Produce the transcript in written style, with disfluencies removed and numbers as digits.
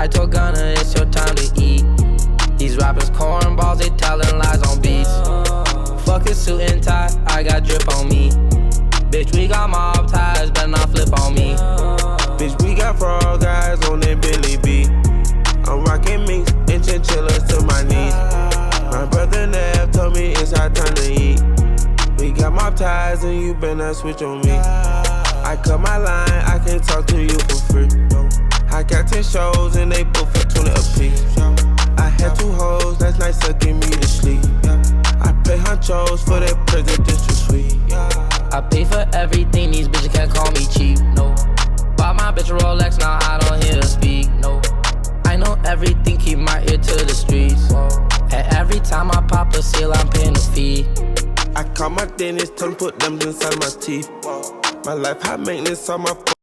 I told Gunna it's your time to eat. These rappers cornballs, they telling lies on beats. Fuck a suit and tie, I got drip on me. Bitch, we got mob ties, better not flip on me. Bitch, we got frog guys on that Billy B. I'm rocking minks and chinchillas to my knees. My brother Nev told me it's our time to eat. We got mob ties and you better not switch on me. I cut my line, I can't talk to you for free. I got 10 shows and they book for 20 apiece. I had 2 hoes last night sucking me to sleep. I pay honchos for that presidential suite. I pay for everything, these bitches can't call me cheap, no. Bought my bitch a Rolex, now I don't hear her speak, no. I know everything, keep my ear to the streets. And every time I pop a seal, I'm paying a fee. I call my dentist, tell him put them inside my teeth. My life high maintenance on my